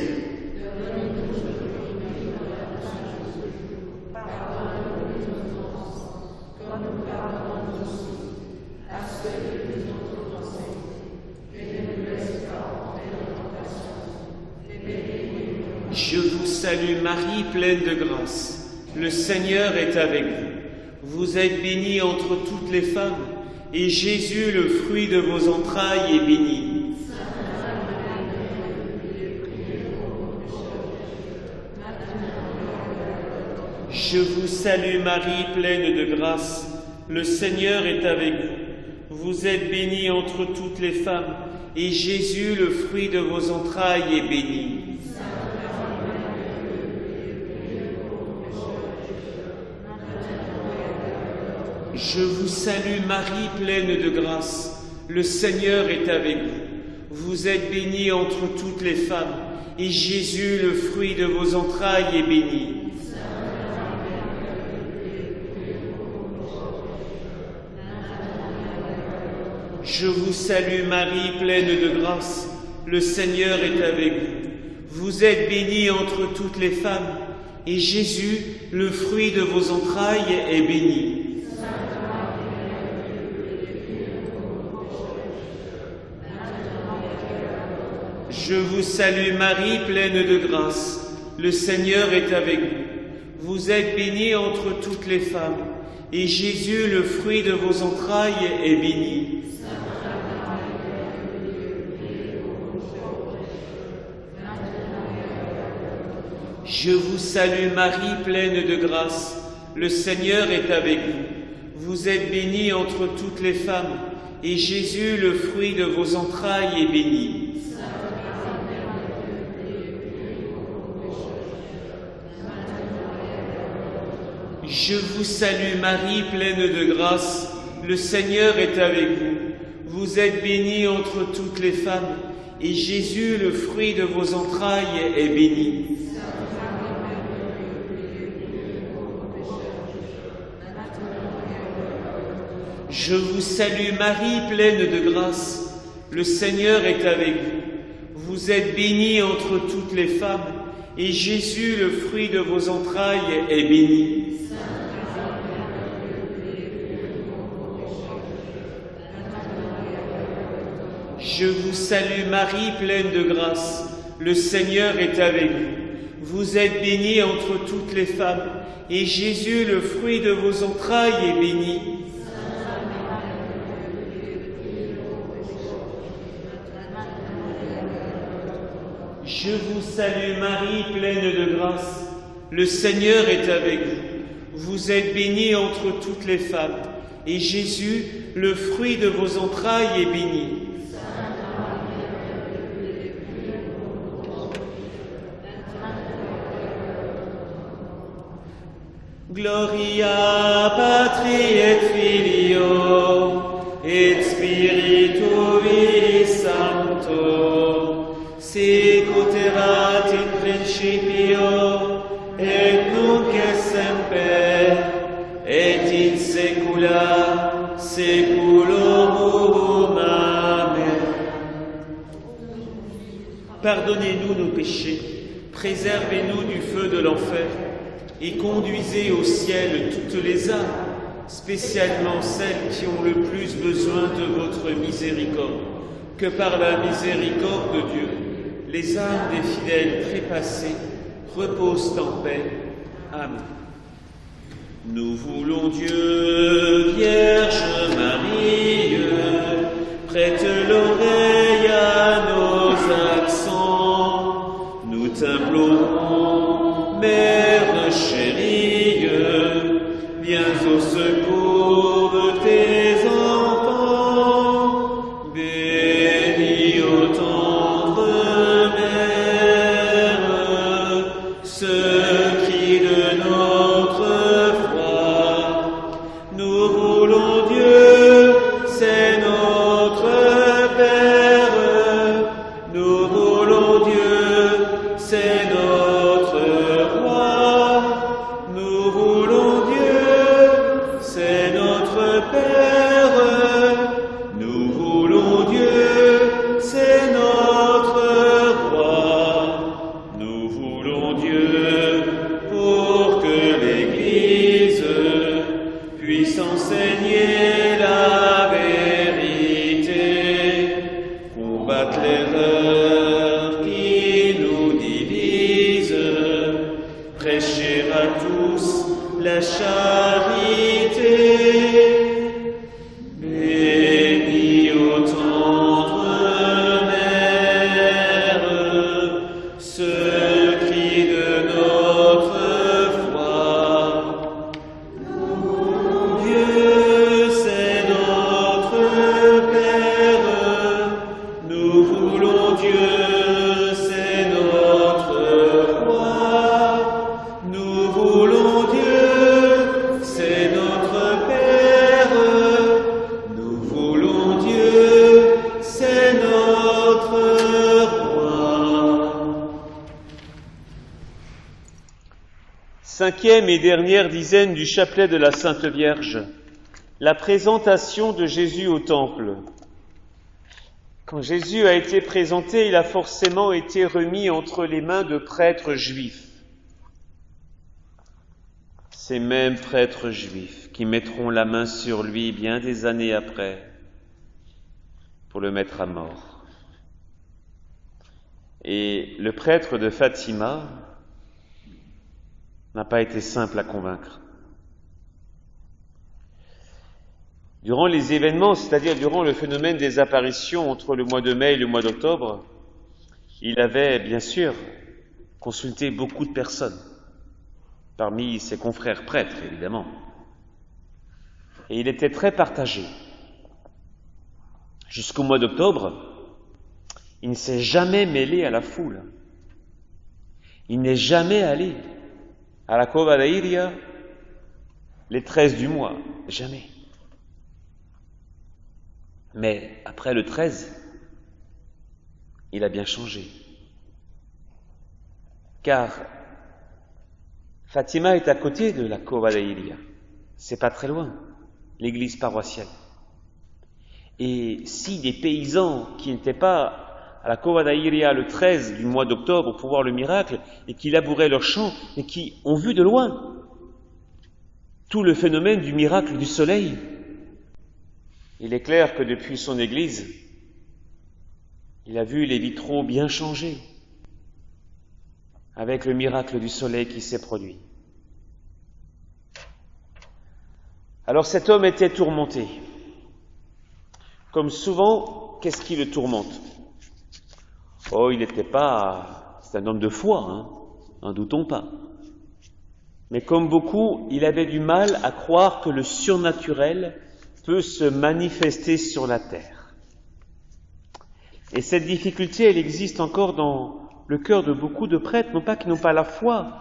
Je vous salue Marie, pleine de grâce. Le Seigneur est avec vous. Vous êtes bénie entre toutes les femmes, et Jésus, le fruit de vos entrailles, est béni. Je vous salue Marie, pleine de grâce. Le Seigneur est avec vous. Vous êtes bénie entre toutes les femmes, et Jésus, le fruit de vos entrailles, est béni. Je vous salue Marie, pleine de grâce. Le Seigneur est avec vous. Vous êtes bénie entre toutes les femmes, et Jésus, le fruit de vos entrailles, est béni. Je vous salue Marie, pleine de grâce. Le Seigneur est avec vous. Vous êtes bénie entre toutes les femmes, et Jésus, le fruit de vos entrailles, est béni. Je vous salue Marie, pleine de grâce. Le Seigneur est avec vous. Vous êtes bénie entre toutes les femmes, et Jésus, le fruit de vos entrailles, est béni. Je vous salue Marie, pleine de grâce. Le Seigneur est avec vous. Vous êtes bénie entre toutes les femmes, et Jésus, le fruit de vos entrailles, est béni. Je vous salue Marie, pleine de grâce. Le Seigneur est avec vous. Vous êtes bénie entre toutes les femmes, et Jésus, le fruit de vos entrailles, est béni. Je vous salue Marie, pleine de grâce. Le Seigneur est avec vous. Vous êtes bénie entre toutes les femmes, et Jésus, le fruit de vos entrailles, est béni. Je vous salue Marie, pleine de grâce. Le Seigneur est avec vous. Vous êtes bénie entre toutes les femmes, et Jésus, le fruit de vos entrailles, est béni. Je vous salue Marie, pleine de grâce. Le Seigneur est avec vous. Vous êtes bénie entre toutes les femmes, et Jésus, le fruit de vos entrailles, est béni. Gloria Patri et Filio et Spiritui Sancto, sicut erat in principio et nunc et semper et in saecula saeculorum. Amen. Pardonnez-nous nos péchés, préservez-nous du feu de l'enfer, et conduisez au ciel toutes les âmes, spécialement celles qui ont le plus besoin de votre miséricorde. Que par la miséricorde de Dieu, les âmes des fidèles trépassés reposent en paix. Amen. Nous voulons Dieu, Vierge Marie, prête l'oreille à nos accents. Nous t'implorons, Mère chérie, viens au secours de tes enfants. Bénis, ô tendre Mère, ceux qui de notre foi. Nous voulons Dieu, c'est notre Père. Nous voulons Dieu, c'est notre nous voulons Dieu, c'est notre Père. Nous voulons Dieu, c'est notre Roi. Nous voulons Dieu pour que l'Église puisse enseigner la vérité, combattre l'erreur qui nous divise, prêcher à tous la charité. Bénis, ô tendre Mère, ceux qui de notre foi. Dieu, c'est notre Père. Nous voulons Dieu, c'est notre Roi. Nous voulons Dieu, c'est notre Père. Nous voulons Dieu, c'est notre Roi. Cinquième et dernière dizaine du chapelet de la Sainte Vierge, la présentation de Jésus au Temple. Quand Jésus a été présenté, il a forcément été remis entre les mains de prêtres juifs. Ces mêmes prêtres juifs qui mettront la main sur lui bien des années après pour le mettre à mort. Et le prêtre de Fatima n'a pas été simple à convaincre. Durant les événements, c'est-à-dire durant le phénomène des apparitions entre le mois de mai et le mois d'octobre, il avait bien sûr consulté beaucoup de personnes, parmi ses confrères prêtres évidemment. Et il était très partagé. Jusqu'au mois d'octobre, il ne s'est jamais mêlé à la foule. Il n'est jamais allé à la Cova da Iria les 13 du mois, jamais. Mais après le 13, il a bien changé. Car Fatima est à côté de la Cova da Iria. C'est pas très loin, l'église paroissiale. Et si des paysans qui n'étaient pas à la Cova da Iria le 13 du mois d'octobre pour voir le miracle et qui labouraient leurs champs et qui ont vu de loin tout le phénomène du miracle du soleil, il est clair que depuis son église, il a vu les vitraux bien changer avec le miracle du soleil qui s'est produit. Alors cet homme était tourmenté. Comme souvent, qu'est-ce qui le tourmente ? Oh, il n'était pas... C'est un homme de foi, n'en doutons pas. Mais comme beaucoup, il avait du mal à croire que le surnaturel peut se manifester sur la terre. Et cette difficulté, elle existe encore dans le cœur de beaucoup de prêtres, non pas qu'ils n'ont pas la foi,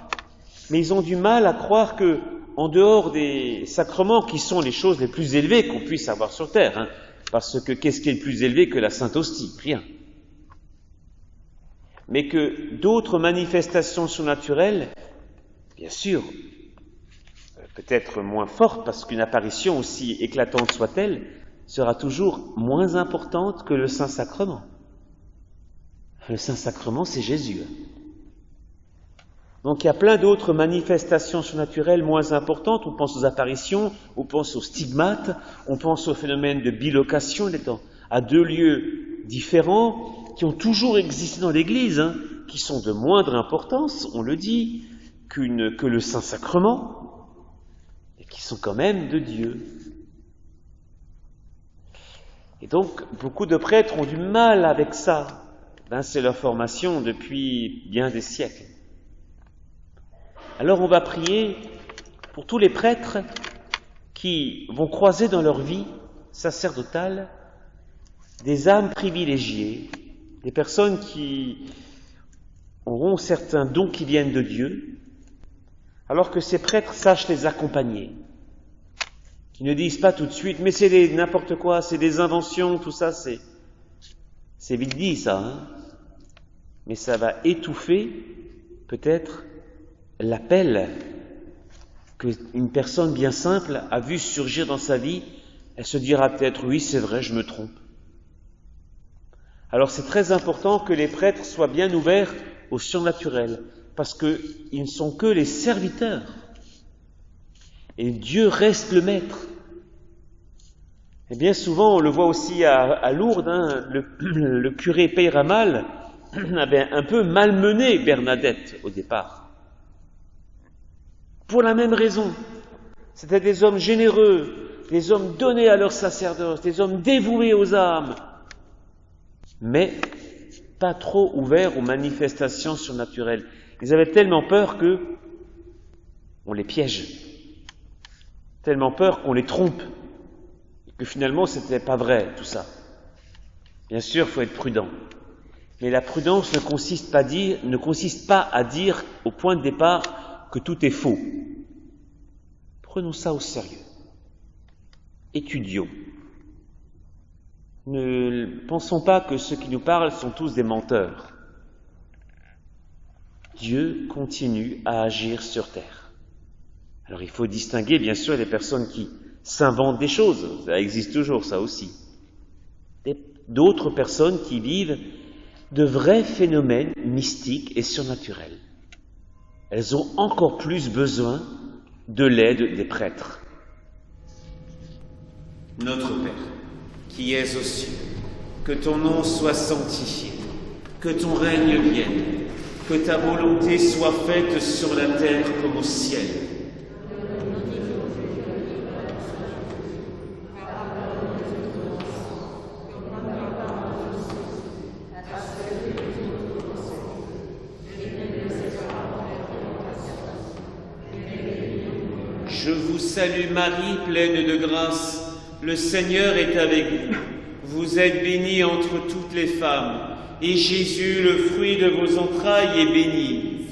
mais ils ont du mal à croire que, en dehors des sacrements qui sont les choses les plus élevées qu'on puisse avoir sur terre, hein, parce que qu'est-ce qui est le plus élevé que la Sainte Hostie? Rien. Mais que d'autres manifestations surnaturelles, bien sûr, peut-être moins fortes, parce qu'une apparition, aussi éclatante soit-elle, sera toujours moins importante que le Saint-Sacrement. Le Saint-Sacrement, c'est Jésus. Donc il y a plein d'autres manifestations surnaturelles moins importantes. On pense aux apparitions, on pense aux stigmates, on pense au phénomène de bilocation, à deux lieux différents qui ont toujours existé dans l'Église, hein, qui sont de moindre importance, on le dit, que le Saint-Sacrement, et qui sont quand même de Dieu. Et donc beaucoup de prêtres ont du mal avec ça. C'est leur formation depuis bien des siècles. Alors on va prier pour tous les prêtres qui vont croiser dans leur vie sacerdotale des âmes privilégiées, des personnes qui auront certains dons qui viennent de Dieu, alors que ces prêtres sachent les accompagner, qui ne disent pas tout de suite « mais c'est n'importe quoi, c'est des inventions, tout ça, c'est vite dit ça, hein ». Mais ça va étouffer peut-être l'appel qu'une personne bien simple a vu surgir dans sa vie. Elle se dira peut-être, oui, c'est vrai, je me trompe. Alors c'est très important que les prêtres soient bien ouverts au surnaturel, parce qu'ils ne sont que les serviteurs. Et Dieu reste le maître. Et bien souvent, on le voit aussi à Lourdes, hein, le curé Peyramal avait un peu malmené Bernadette au départ. Pour la même raison. C'était des hommes généreux, des hommes donnés à leur sacerdoce, des hommes dévoués aux âmes, mais pas trop ouverts aux manifestations surnaturelles. Ils avaient tellement peur qu'on les piège, tellement peur qu'on les trompe, et que finalement c'était pas vrai tout ça. Bien sûr, il faut être prudent. Mais la prudence ne consiste pas à dire au point de départ que tout est faux. Prenons ça au sérieux. Étudions. Ne pensons pas que ceux qui nous parlent sont tous des menteurs. Dieu continue à agir sur terre. Alors il faut distinguer bien sûr les personnes qui s'inventent des choses, ça existe toujours ça aussi. D'autres personnes qui vivent de vrais phénomènes mystiques et surnaturels. Elles ont encore plus besoin de l'aide des prêtres. Notre Père, qui es aux cieux, que ton nom soit sanctifié, que ton règne vienne, que ta volonté soit faite sur la terre comme au ciel. Je vous salue Marie, pleine de grâce, le Seigneur est avec vous. Vous êtes bénie entre toutes les femmes, et Jésus, le fruit de vos entrailles, est béni.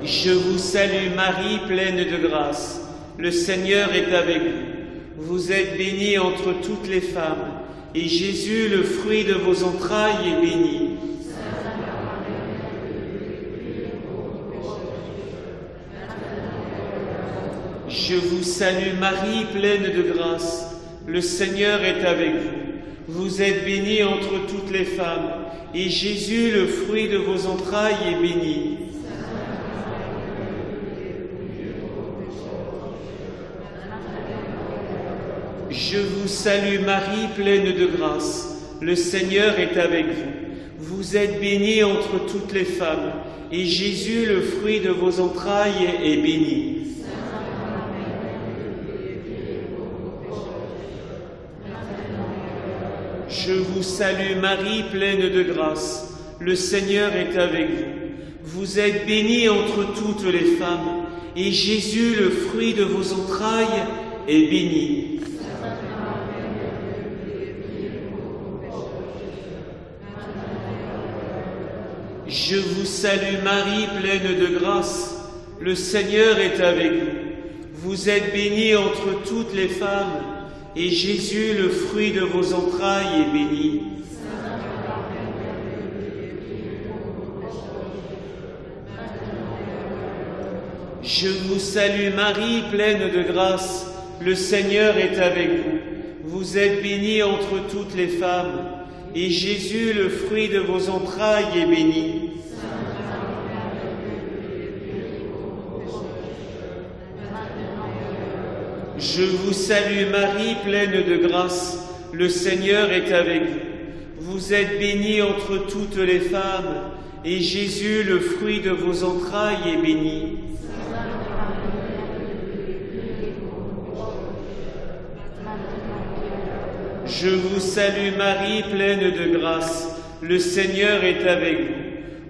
Je vous salue Marie, pleine de grâce, le Seigneur est avec vous. Vous êtes bénie entre toutes les femmes, et Jésus, le fruit de vos entrailles, est béni. Je vous salue Marie, pleine de grâce, le Seigneur est avec vous. Vous êtes bénie entre toutes les femmes, et Jésus, le fruit de vos entrailles, est béni. Je vous salue Marie, pleine de grâce, le Seigneur est avec vous. Vous êtes bénie entre toutes les femmes, et Jésus, le fruit de vos entrailles, est béni. Je vous salue Marie, pleine de grâce, le Seigneur est avec vous. vous êtes bénie entre toutes les femmes, et Jésus, le fruit de vos entrailles, est béni. Je vous salue Marie, pleine de grâce, le Seigneur est avec vous. Vous êtes bénie entre toutes les femmes, et Jésus, le fruit de vos entrailles, est béni. Je vous salue Marie, pleine de grâce, le Seigneur est avec vous. Vous êtes bénie entre toutes les femmes, et Jésus, le fruit de vos entrailles, est béni. Je vous salue Marie, pleine de grâce, le Seigneur est avec vous. Vous êtes bénie entre toutes les femmes, et Jésus, le fruit de vos entrailles, est béni. Je vous salue Marie, pleine de grâce, le Seigneur est avec vous.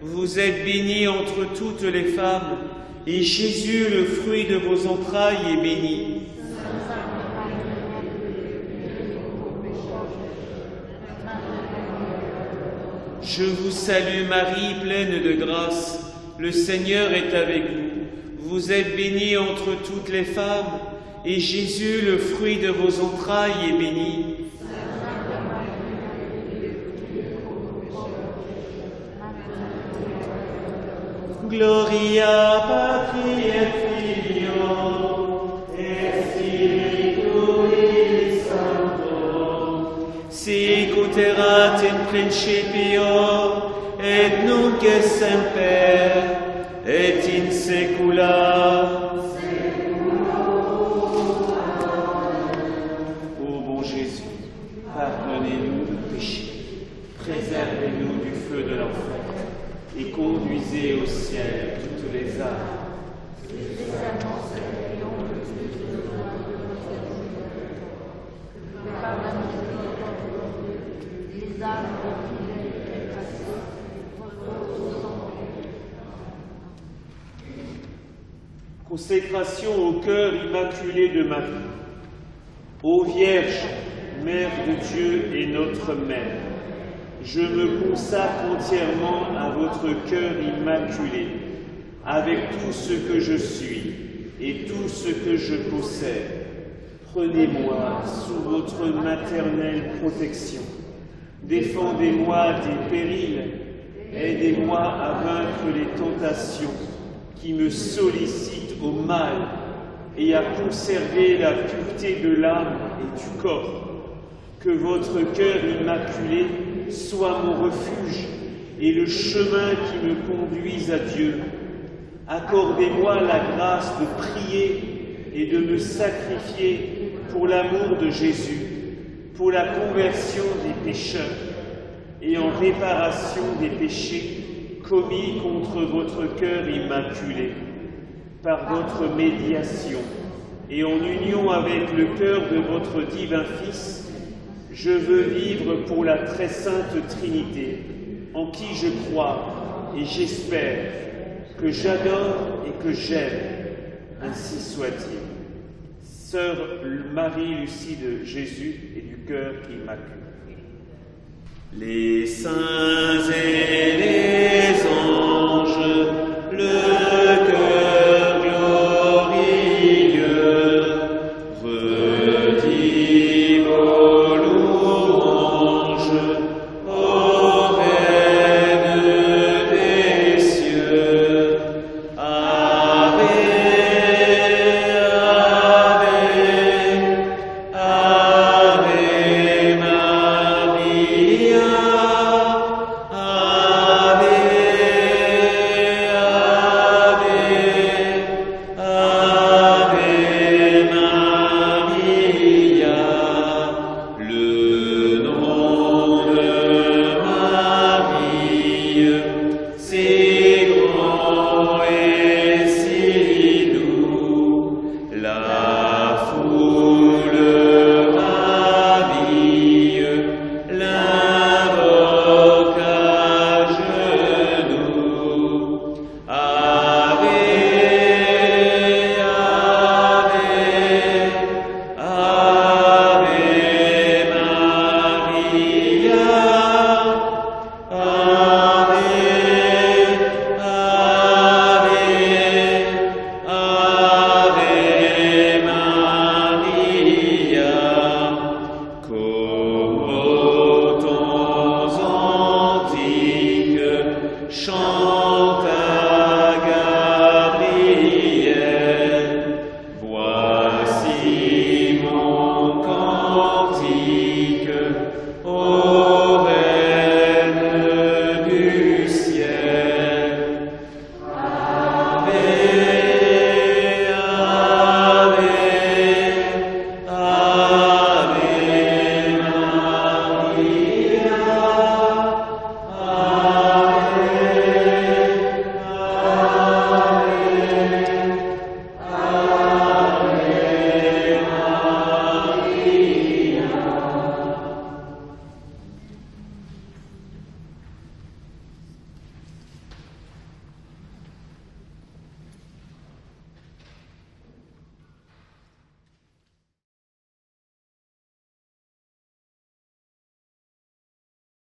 Vous êtes bénie entre toutes les femmes, et Jésus, le fruit de vos entrailles, est béni. Je vous salue Marie, pleine de grâce, le Seigneur est avec vous. Vous êtes bénie entre toutes les femmes, et Jésus, le fruit de vos entrailles, est béni. Gloria Patri et Filio et Spiritui Sancto, sic ut erat in principio et nunc et semper et in saecula. Ô bon Jésus, pardonnez-nous nos péchés, préservez-nous du feu de l'enfer et conduisez au ciel toutes les âmes. Consécration au cœur immaculé de Marie. Ô Vierge, Mère de Dieu et notre Mère, je me consacre entièrement à votre cœur immaculé, avec tout ce que je suis et tout ce que je possède. Prenez-moi sous votre maternelle protection. Défendez-moi des périls. Aidez-moi à vaincre les tentations qui me sollicitent au mal et à conserver la pureté de l'âme et du corps. Que votre cœur immaculé soit mon refuge et le chemin qui me conduise à Dieu. Accordez-moi la grâce de prier et de me sacrifier pour l'amour de Jésus, pour la conversion des pécheurs et en réparation des péchés commis contre votre cœur immaculé. Par votre médiation et en union avec le cœur de votre divin Fils, je veux vivre pour la très sainte Trinité, en qui je crois et j'espère, que j'adore et que j'aime. Ainsi soit-il. Sœur Marie-Lucie de Jésus et du cœur immaculé. Les saints et les